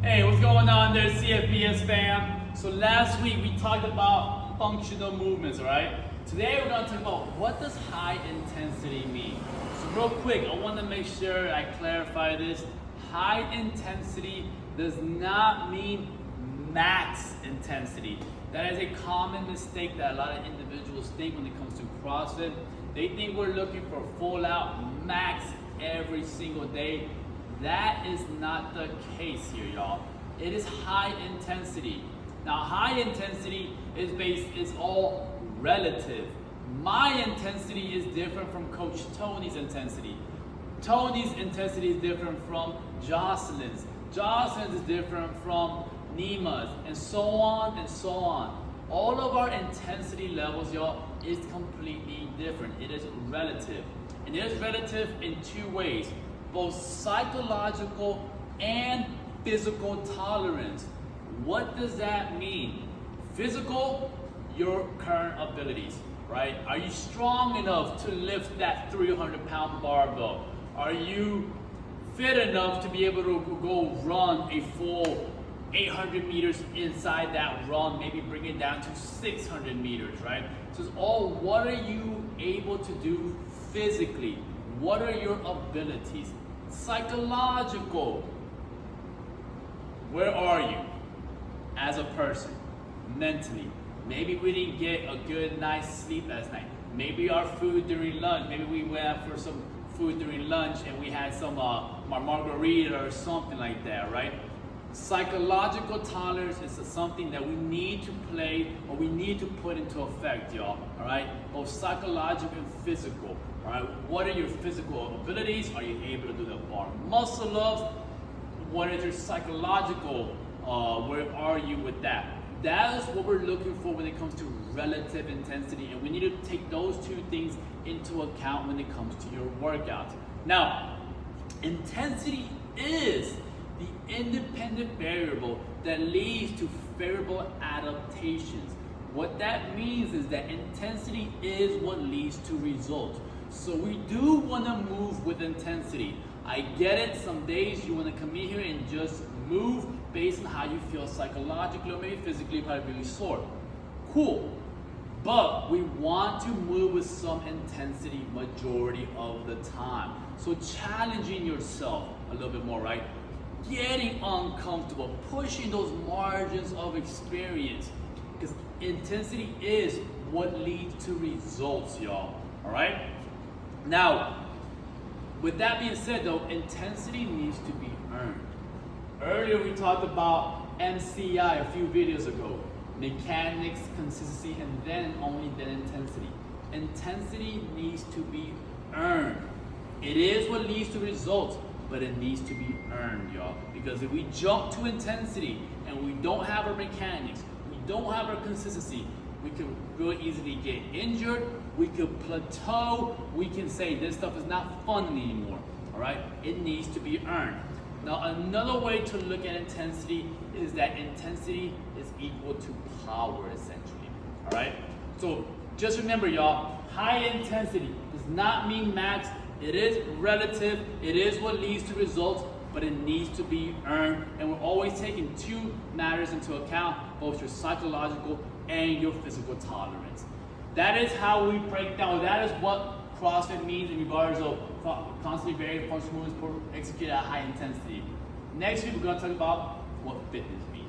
Hey, what's going on there, CFBS fam? So last week we talked about functional movements, right? Today we're going to talk about what does high intensity mean. So real quick, I want to make sure I clarify this. High intensity does not mean max intensity. That is a common mistake that a lot of individuals think when it comes to CrossFit. They think we're looking for full out max every single day. That is not the case here, y'all. It is high intensity. Now, high intensity is all relative. My intensity is different from Coach Tony's intensity. Tony's intensity is different from Jocelyn's. Jocelyn's is different from Nima's, and so on and so on. All of our intensity levels, y'all, is completely different. It is relative. And it is relative in two ways, both psychological and physical tolerance. What does that mean? Physical, your current abilities, right? Are you strong enough to lift that 300-pound barbell? Are you fit enough to be able to go run a full 800 meters inside that run, maybe bring it down to 600 meters, right? So it's all, what are you able to do physically? What are your abilities? Psychological, where are you as a person, mentally? Maybe we didn't get a good night's sleep last night. Maybe our food during lunch, maybe we went out for some food during lunch and we had some margarita or something like that, right? Psychological tolerance is something that we need to play or we need to put into effect, y'all, all right? Both psychological and physical, all right? What are your physical abilities? Are you able to do the bar muscle ups? What is your psychological, where are you with that? That is what we're looking for when it comes to relative intensity, and we need to take those two things into account when it comes to your workout. Now, intensity is the independent variable that leads to favorable adaptations. What that means is that intensity is what leads to results. So we do want to move with intensity. I get it, some days you want to come in here and just move based on how you feel psychologically or maybe physically, probably really sore. Cool. But we want to move with some intensity majority of the time. So challenging yourself a little bit more, right? Getting uncomfortable, pushing those margins of experience, because intensity is what leads to results, y'all, all right? Now, with that being said though, intensity needs to be earned. Earlier we talked about MCI a few videos ago, mechanics, consistency, and then only then intensity. Intensity needs to be earned. It is what leads to results, but it needs to be earned, y'all. Because if we jump to intensity and we don't have our mechanics, we don't have our consistency, we can really easily get injured, we could plateau, we can say this stuff is not fun anymore, all right? It needs to be earned. Now, another way to look at intensity is that intensity is equal to power, essentially, all right? So just remember, y'all, high intensity does not mean max. It is relative, it is what leads to results, but it needs to be earned. And we're always taking two matters into account, both your psychological and your physical tolerance. That is how we break down, that is what CrossFit means in regards of constantly varying functional movements executed at high intensity. Next week, we're going to talk about what fitness means.